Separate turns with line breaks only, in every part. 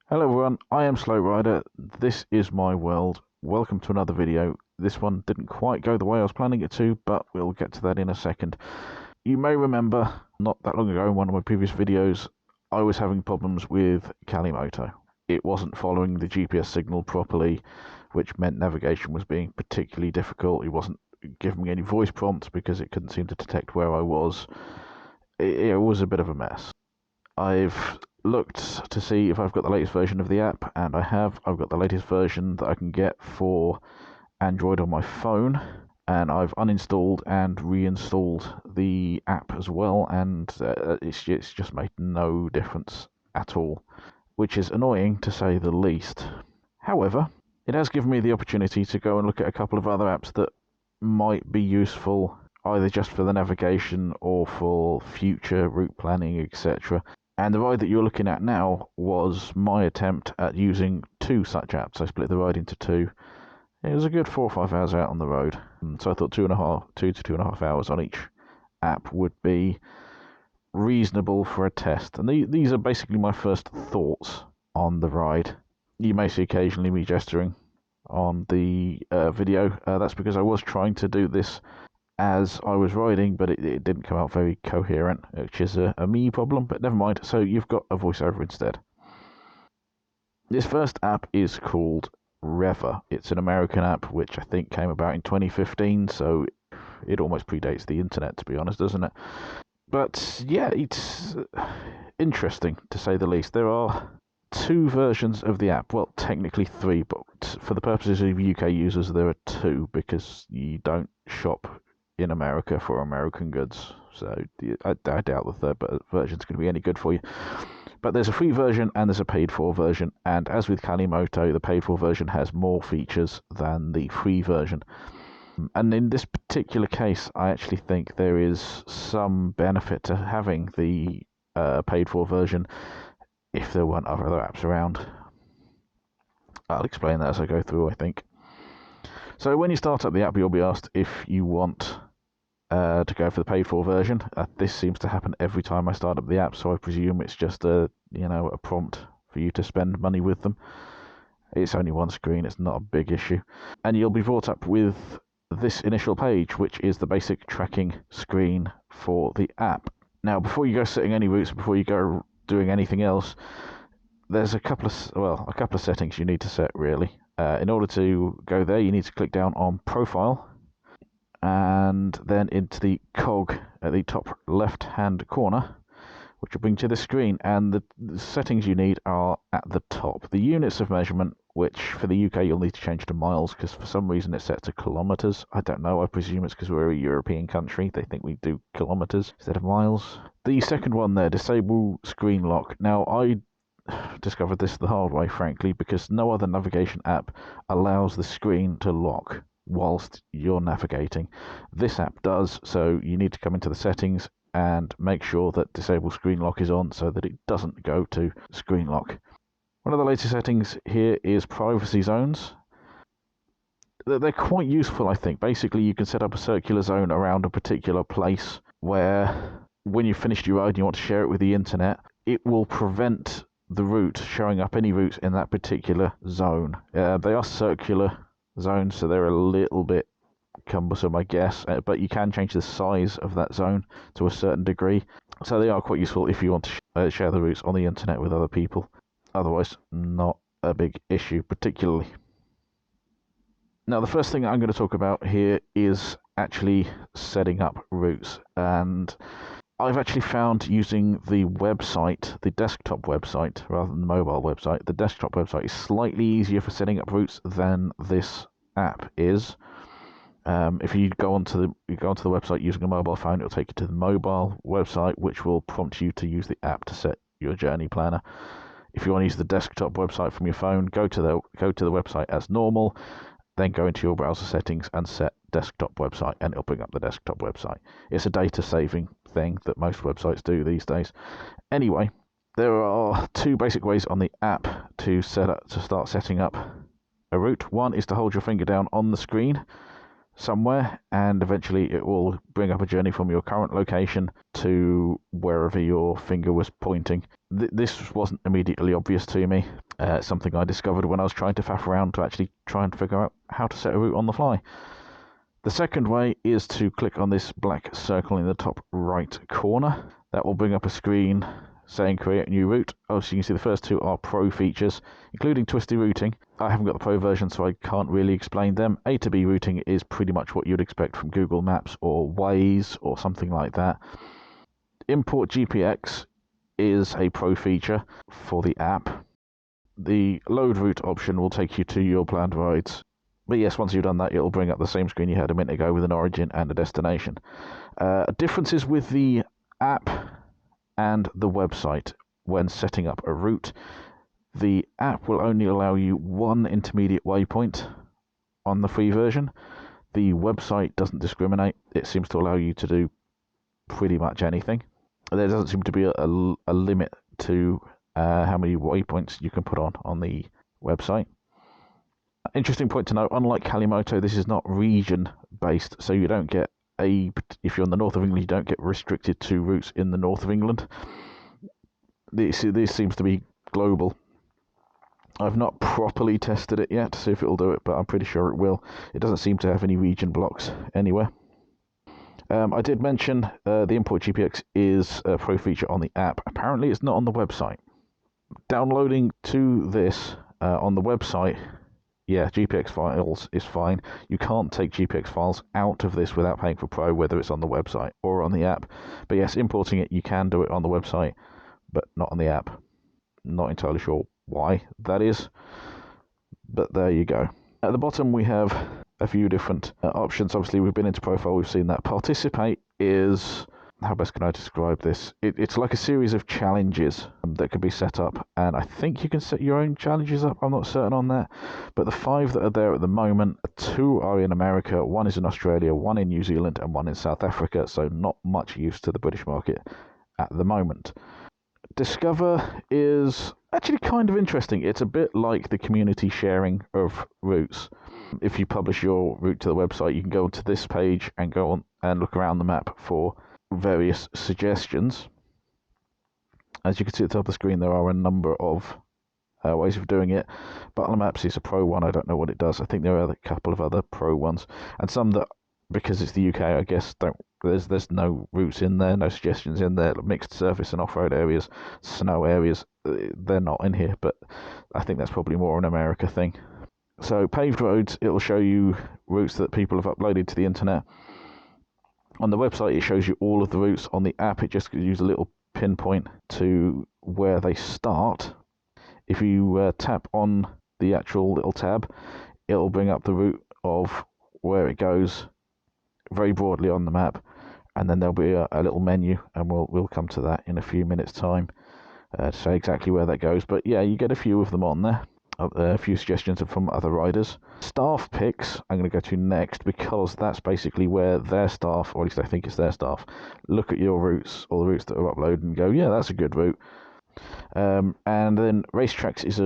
Hello everyone, I am Slow Rider. This is my world. Welcome to another video. This one didn't quite go the way I was planning it to, but we'll get to that in a second. You may remember, not that long ago in one of my previous videos, I was having problems with Calimoto. It wasn't following the GPS signal properly, which meant navigation was being particularly difficult. It wasn't giving me any voice prompts because it couldn't seem to detect where I was. It was a bit of a mess. I've looked to see if I've got the latest version of the app, and I have. I've got the latest version that I can get for Android on my phone, and I've uninstalled and reinstalled the app as well, and it's just made no difference at all, which is annoying to say the least. However, it has given me the opportunity to go and look at a couple of other apps that might be useful, either just for the navigation or for future route planning, etc. And the ride that you're looking at now was my attempt at using two such apps. I split the ride into two. It was a good 4 or 5 hours out on the road, so I thought 2 to 2.5 hours on each app would be reasonable for a test. And these are basically my first thoughts on the ride. You may see occasionally me gesturing on the video. That's because I was trying to do this as I was riding, but it didn't come out very coherent, which is a me problem, but never mind. So you've got a voiceover instead. This first app is called Rever. It's an American app which I think came about in 2015, so it almost predates the internet, to be honest, doesn't it? But yeah, it's interesting to say the least. There are two versions of the app. Well, technically three, but for the purposes of UK users, there are two because you don't shop in America for American goods. So I doubt the third version is going to be any good for you. But there's a free version and there's a paid-for version. And as with Calimoto, the paid-for version has more features than the free version. And in this particular case, I actually think there is some benefit to having the paid-for version if there weren't other apps around. I'll explain that as I go through, I think. So when you start up the app, you'll be asked if you want to go for the paid-for version. This seems to happen every time I start up the app, so I presume it's just a prompt for you to spend money with them. It's only one screen; it's not a big issue, and you'll be brought up with this initial page, which is the basic tracking screen for the app. Now, before you go setting any routes, before you go doing anything else, there's a couple of settings you need to set really. In order to go there, you need to click down on Profile, and then into the cog at the top left-hand corner, which will bring to the screen. And the settings you need are at the top. The units of measurement, which for the UK you'll need to change to miles, because for some reason it's set to kilometres. I don't know, I presume it's because we're a European country. They think we do kilometres instead of miles. The second one there, disable screen lock. Now, I discovered this the hard way, frankly, because no other navigation app allows the screen to lock whilst you're navigating. This app does, so you need to come into the settings and make sure that disable screen lock is on so that it doesn't go to screen lock. One of the latest settings here is privacy zones. They're quite useful, I think. Basically, you can set up a circular zone around a particular place where when you've finished your ride and you want to share it with the internet, it will prevent the route showing up any routes in that particular zone. They are circular zones, so they're a little bit cumbersome, I guess, but you can change the size of that zone to a certain degree, so they are quite useful if you want to share the routes on the internet with other people. Otherwise, not a big issue particularly. Now, the first thing I'm going to talk about here is actually setting up routes, and I've actually found using the website, the desktop website, rather than the mobile website, the desktop website is slightly easier for setting up routes than this app is. If you go onto the website using a mobile phone, it'll take you to the mobile website, which will prompt you to use the app to set your journey planner. If you want to use the desktop website from your phone, go to the website as normal, then go into your browser settings and set desktop website, and it'll bring up the desktop website. It's a data saving thing that most websites do these days. Anyway, there are two basic ways on the app to start setting up a route. One is to hold your finger down on the screen somewhere, and eventually it will bring up a journey from your current location to wherever your finger was pointing. This wasn't immediately obvious to me. Something I discovered when I was trying to faff around to actually try and figure out how to set a route on the fly. The second way is to click on this black circle in the top right corner. That will bring up a screen saying create a new route. Obviously you can see the first two are pro features, including twisty routing. I haven't got the pro version, so I can't really explain them. A to B routing is pretty much what you'd expect from Google Maps or Waze or something like that. Import GPX is a pro feature for the app. The load route option will take you to your planned rides. But yes, once you've done that, it'll bring up the same screen you had a minute ago with an origin and a destination. Differences with the app and the website when setting up a route. The app will only allow you one intermediate waypoint on the free version. The website doesn't discriminate. It seems to allow you to do pretty much anything. There doesn't seem to be a limit to how many waypoints you can put on the website. Interesting point to note, unlike Calimoto, this is not region based, so you don't get if you're in the north of England, you don't get restricted to routes in the north of England. This seems to be global. I've not properly tested it yet to see if it'll do it, but I'm pretty sure it will. It doesn't seem to have any region blocks anywhere. I did mention the import GPX is a pro feature on the app. Apparently it's not on the website. Downloading to this on the website, yeah, GPX files is fine. You can't take GPX files out of this without paying for Pro, whether it's on the website or on the app. But yes, importing it, you can do it on the website, but not on the app. Not entirely sure why that is, but there you go. At the bottom we have a few different options. Obviously we've been into profile, we've seen that. Participate is, how best can I describe this? It's like a series of challenges that can be set up, and I think you can set your own challenges up. I'm not certain on that, but the 5 that are there at the moment, 2 are in America, 1 is in Australia, 1 in New Zealand, and 1 in South Africa, so not much use to the British market at the moment. Discover is actually kind of interesting. It's a bit like the community sharing of routes. If you publish your route to the website, you can go to this page and go on and look around the map for various suggestions. As you can see at the top of the screen, there are a number of ways of doing it. Butler Maps is a pro one. I don't know what it does. I think there are a couple of other pro ones, and some that, because it's the UK, I guess there's no routes in there, no suggestions in there. Mixed surface and off-road areas, snow areas, they're not in here, but I think that's probably more an America thing. So paved roads, it'll show you routes that people have uploaded to the internet. On the website, it shows you all of the routes. On the app, it just gives you a little pinpoint to where they start. If you tap on the actual little tab, it'll bring up the route of where it goes very broadly on the map, and then there'll be a little menu, and we'll come to that in a few minutes' time to say exactly where that goes. But yeah, you get a few of them on there. A few suggestions from other riders. Staff picks I'm going to go to next, because that's basically where their staff, or at least I think it's their staff, look at your routes, or the routes that are uploaded, and go, yeah, that's a good route. And then racetracks is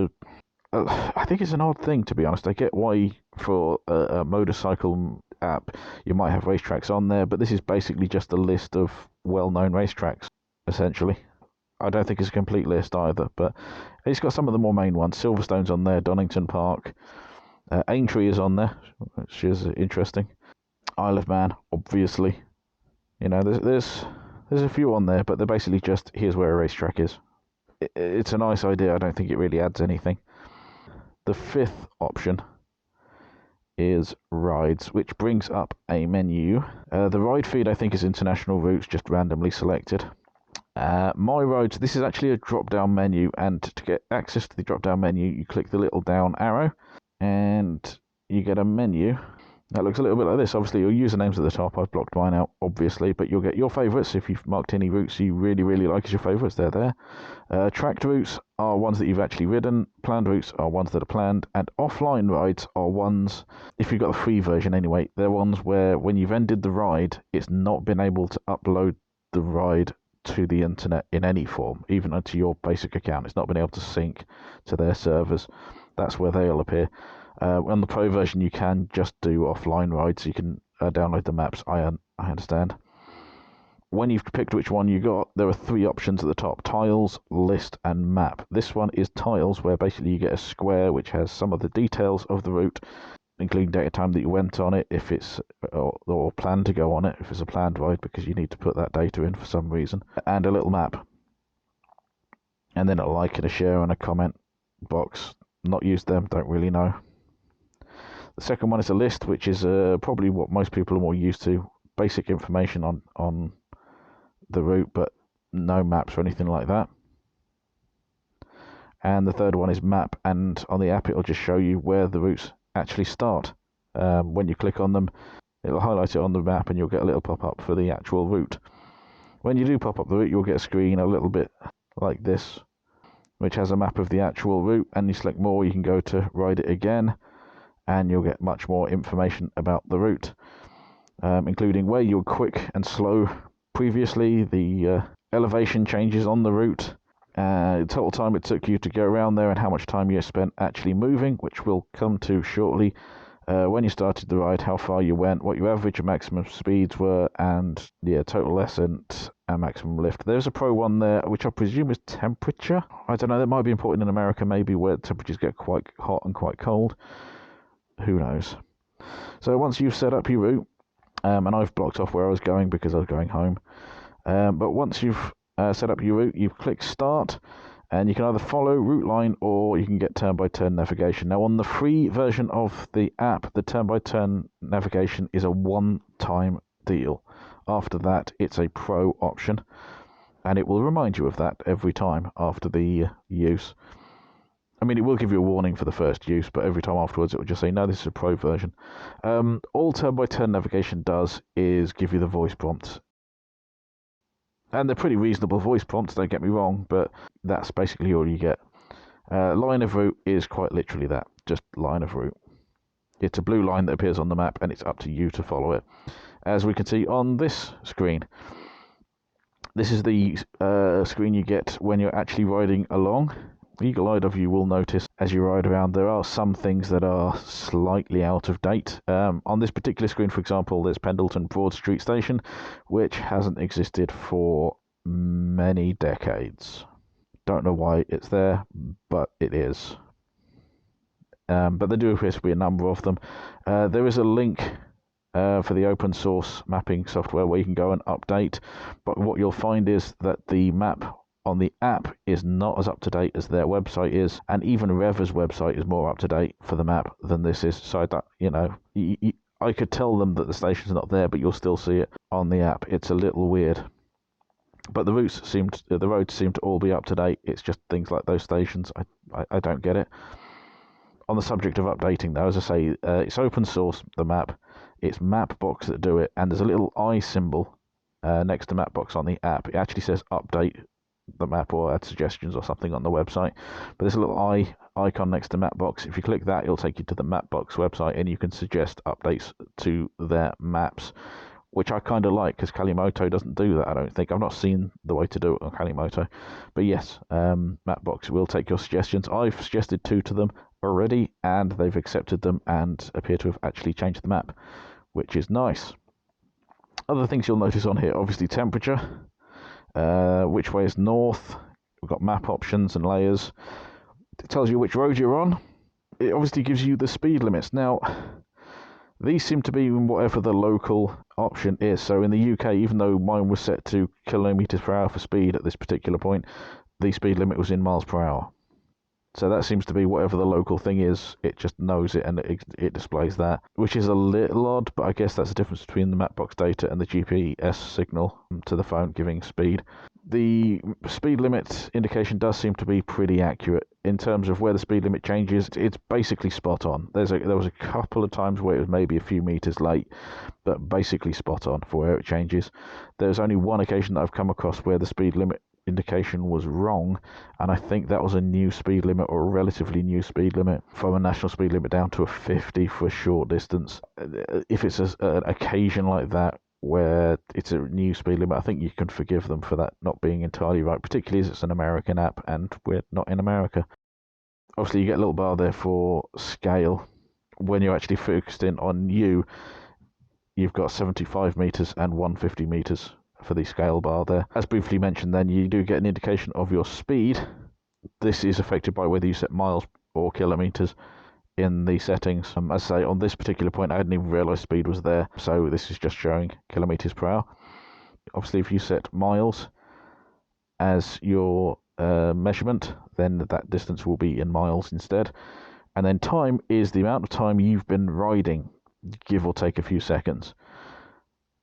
I think it's an odd thing, to be honest. I get why for a motorcycle app you might have racetracks on there, but this is basically just a list of well-known racetracks, essentially. I don't think it's a complete list either, but it's got some of the more main ones. Silverstone's on there, Donington Park, Aintree is on there, which is interesting. Isle of Man, obviously. You know, there's a few on there, but they're basically just, here's where a racetrack is. It's a nice idea. I don't think it really adds anything. The 5th option is rides, which brings up a menu. The ride feed, I think, is international routes, just randomly selected. My roads, this is actually a drop-down menu, and to get access to the drop-down menu, you click the little down arrow, and you get a menu that looks a little bit like this. Obviously, your username's at the top. I've blocked mine out, obviously, but you'll get your favourites. If you've marked any routes you really, really like as your favourites, they're there. Tracked routes are ones that you've actually ridden. Planned routes are ones that are planned. And offline rides are ones, if you've got the free version anyway, they're ones where when you've ended the ride, it's not been able to upload the ride to the internet in any form, even onto your basic account. It's not been able to sync to their servers. That's where they'll appear. On the pro version, you can just do offline rides. You can download the maps, I understand. When you've picked which one you got, there are 3 options at the top: tiles, list, and map. This one is tiles, where basically you get a square which has some of the details of the route, including date of time that you went on it, if it's or plan to go on it, if it's a planned ride, because you need to put that data in for some reason, and a little map. And then a like and a share and a comment box. Not used them, don't really know. The second one is a list, which is probably what most people are more used to. Basic information on the route, but no maps or anything like that. And the third one is map, and on the app it'll just show you where the routes actually start. When you click on them, it'll highlight it on the map and you'll get a little pop-up for the actual route. When you do pop up the route, you'll get a screen a little bit like this, which has a map of the actual route, and you select more, you can go to ride it again, and you'll get much more information about the route, including where you were quick and slow previously, the elevation changes on the route, total time it took you to go around there, and how much time you spent actually moving, which we'll come to shortly. When you started the ride, how far you went, what your average and maximum speeds were, and total ascent and maximum lift. There's a pro one there, which I presume is temperature. I don't know, that might be important in America, maybe, where temperatures get quite hot and quite cold. Who knows? So once you've set up your route, and I've blocked off where I was going because I was going home, but once you've set up your route, you click start, and you can either follow route line or you can get turn-by-turn navigation. Now, on the free version of the app, the turn-by-turn navigation is a one-time deal. After that, it's a pro option, and it will remind you of that every time after the use. I mean, it will give you a warning for the first use, but every time afterwards it will just say, no, this is a pro version. All turn-by-turn navigation does is give you the voice prompts. And they're pretty reasonable voice prompts, don't get me wrong, but that's basically all you get. Line of route is quite literally that, just line of route. It's a blue line that appears on the map, and it's up to you to follow it. As we can see on this screen, this is the screen you get when you're actually riding along. Eagle-eyed of you will notice as you ride around there are some things that are slightly out of date. On this particular screen, for example, there's Pendleton Broad Street Station, which hasn't existed for many decades. Don't know why it's there, but it is. But there do appear to be a number of them. There is a link for the open source mapping software where you can go and update, but what you'll find is that the map on the app is not as up to date as their website is, and even Rever's website is more up to date for the map than this is. So I could tell them that the station's not there, but you'll still see it on the app. It's a little weird, but the roads seem to all be up to date. It's just things like those stations. I don't get it. On the subject of updating, though, as I say, it's open source, the map. It's Mapbox that do it, and there's a little eye symbol next to Mapbox on the app. It actually says update the map or add suggestions or something on the website, but there's a little icon next to Mapbox. If you click that, it'll take you to the Mapbox website, and you can suggest updates to their maps, which I kind of like, because Calimoto doesn't do that, I don't think. I've not seen the way to do it on Calimoto, but yes, Mapbox will take your suggestions. I've suggested 2 to them already, and they've accepted them and appear to have actually changed the map, which is nice. Other things you'll notice on here, obviously temperature, which way is north. We've got map options and layers. It tells you which road you're on. It obviously gives you the speed limits. Now, these seem to be whatever the local option is. So in the UK, even though mine was set to kilometres per hour for speed at this particular point, the speed limit was in miles per hour. So that seems to be whatever the local thing is. It just knows it, and it displays that, which is a little odd, but I guess that's the difference between the Mapbox data and the GPS signal to the phone giving speed. The speed limit indication does seem to be pretty accurate in terms of where the speed limit changes. It's basically spot on. There was a couple of times where it was maybe a few meters late, but basically spot on for where it changes. There's only one occasion that I've come across where the speed limit indication was wrong, and I think that was a new speed limit, or a relatively new speed limit, from a national speed limit down to a 50 for a short distance. If it's an occasion like that where it's a new speed limit, I think you can forgive them for that not being entirely right, particularly as it's an American app and we're not in America. Obviously you get a little bar there for scale. When you're actually focused in on you, you've got 75 meters and 150 meters for the scale bar there. As briefly mentioned, then you do get an indication of your speed. This is affected by whether you set miles or kilometers in the settings. As I say, on this particular point, I hadn't even realized speed was there, so this is just showing kilometers per hour. Obviously, if you set miles as your measurement, then that distance will be in miles instead. And then time is the amount of time you've been riding, give or take a few seconds.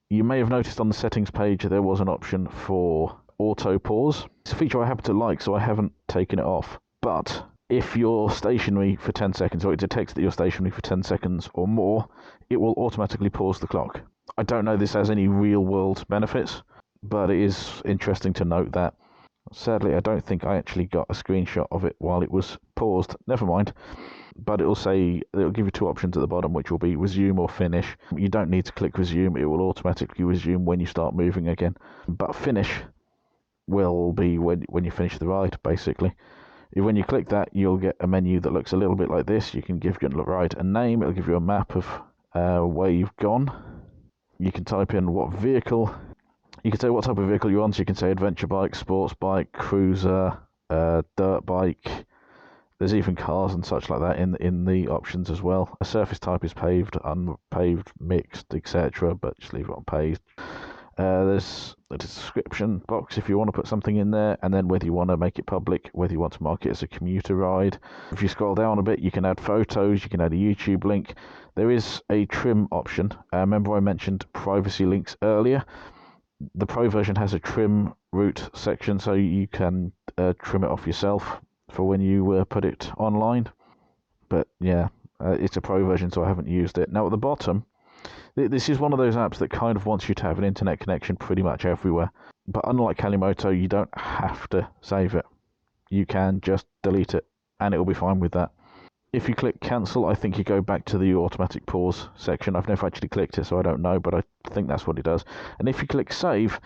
You may have noticed on the settings page there was an option for auto pause. It's a feature I happen to like, so I haven't taken it off. But if you're stationary for 10 seconds, or it detects that you're stationary for 10 seconds or more, it will automatically pause the clock. I don't know this has any real-world benefits, but it is interesting to note that. Sadly, I don't think I actually got a screenshot of it while it was paused. Never mind. But it'll give you two options at the bottom, which will be resume or finish. You don't need to click resume. It will automatically resume when you start moving again. But finish will be when you finish the ride, basically. When you click that, you'll get a menu that looks a little bit like this. You can give your ride a name. It'll give you a map of where you've gone. You can type in what vehicle. You can say what type of vehicle you're on. So you can say adventure bike, sports bike, cruiser, dirt bike. There's even cars and such like that in the options as well. A surface type is paved, unpaved, mixed, etc. But just leave it on paved. There's a description box if you want to put something in there, and then whether you want to make it public, whether you want to mark it as a commuter ride. If you scroll down a bit, you can add photos, you can add a YouTube link. There is a trim option. Remember I mentioned privacy links earlier? The Pro version has a trim route section, so you can trim it off yourself for when you put it online. But yeah, it's a Pro version, so I haven't used it. Now at the bottom, this is one of those apps that kind of wants you to have an internet connection pretty much everywhere. But unlike Calimoto, you don't have to save it. You can just delete it, and it'll be fine with that. If you click cancel, I think you go back to the automatic pause section. I've never actually clicked it, so I don't know, but I think that's what it does. And if you click save,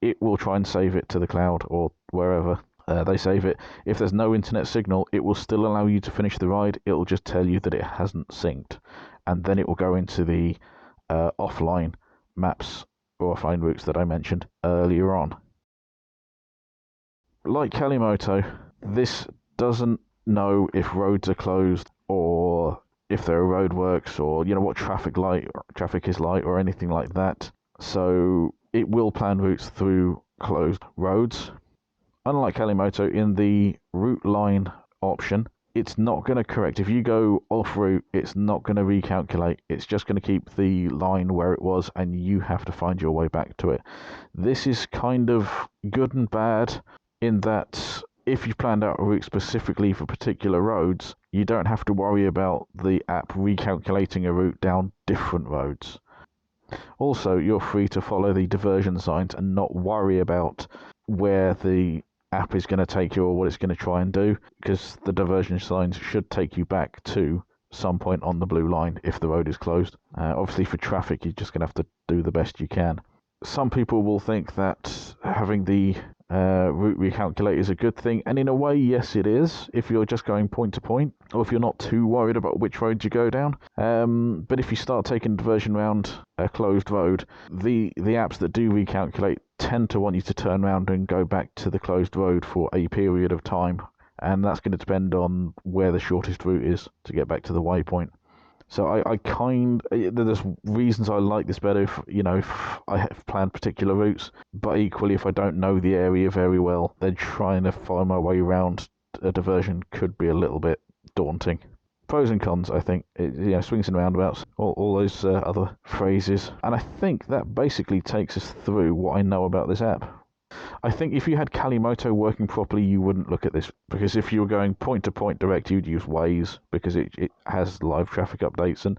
it will try and save it to the cloud or wherever they save it. If there's no internet signal, it will still allow you to finish the ride. It'll just tell you that it hasn't synced. And then it will go into the offline maps or offline routes that I mentioned earlier on. Like Calimoto, this doesn't know if roads are closed or if there are roadworks or what traffic is like or anything like that. So it will plan routes through closed roads. Unlike Calimoto, in the route line option, it's not going to correct. If you go off route, it's not going to recalculate. It's just going to keep the line where it was, and you have to find your way back to it. This is kind of good and bad in that if you've planned out a route specifically for particular roads, you don't have to worry about the app recalculating a route down different roads. Also, you're free to follow the diversion signs and not worry about where the app is going to take you or what it's going to try and do, because the diversion signs should take you back to some point on the blue line if the road is closed. Obviously for traffic, you're just going to have to do the best you can. Some people will think that having the route recalculate is a good thing, and in a way, yes, it is, if you're just going point to point, or if you're not too worried about which road you go down. But if you start taking diversion around a closed road, the apps that do recalculate tend to want you to turn around and go back to the closed road for a period of time, and that's going to depend on where the shortest route is to get back to the waypoint. So there's reasons I like this better if I have planned particular routes, but equally if I don't know the area very well, then trying to find my way around a diversion could be a little bit daunting. Pros and cons, I think, swings and roundabouts, all those other phrases. And I think that basically takes us through what I know about this app. I think if you had Calimoto working properly, you wouldn't look at this, because if you were going point-to-point direct, you'd use Waze, because it has live traffic updates. And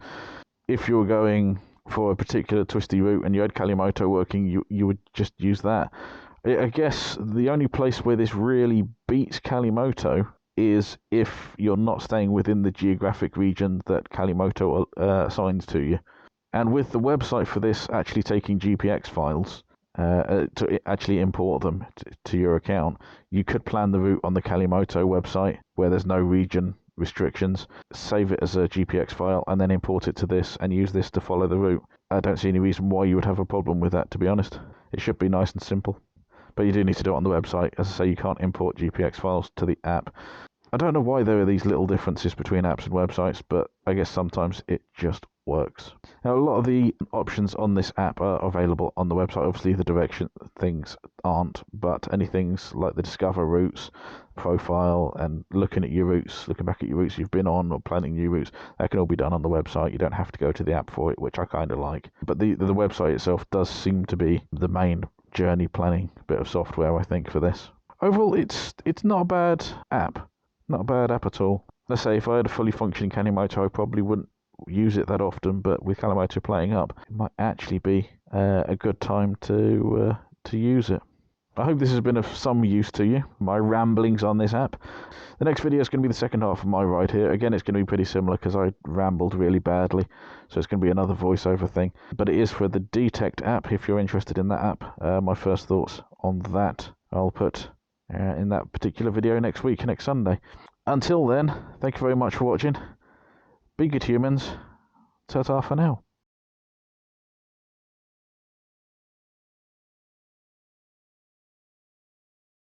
if you were going for a particular twisty route and you had Calimoto working, you would just use that. I guess the only place where this really beats Calimoto is if you're not staying within the geographic region that Calimoto assigns to you. And with the website for this actually taking GPX files, to actually import them to your account, you could plan the route on the Calimoto website where there's no region restrictions, save it as a GPX file, and then import it to this and use this to follow the route. I don't see any reason why you would have a problem with that, to be honest. It should be nice and simple. But you do need to do it on the website. As I say, you can't import GPX files to the app. I don't know why there are these little differences between apps and websites, but I guess sometimes it just works. Now, a lot of the options on this app are available on the website. Obviously, the direction things aren't, but any things like the discover routes, profile, and looking at your routes, looking back at your routes you've been on, or planning new routes, that can all be done on the website. You don't have to go to the app for it, which I kind of like. But the website itself does seem to be the main journey planning bit of software, I think, for this. Overall, it's not a bad app. Not a bad app at all. Let's say if I had a fully functioning Calimoto, I probably wouldn't use it that often, but with Calimoto playing up, it might actually be a good time to use it. I hope this has been of some use to you, my ramblings on this app. The next video is going to be the second half of my ride here. Again, it's going to be pretty similar because I rambled really badly, so it's going to be another voiceover thing. But it is for the Detect app, if you're interested in that app. My first thoughts on that I'll put in that particular video next week, next Sunday. Until then, thank you very much for watching. Be good humans. Ta-ta for now.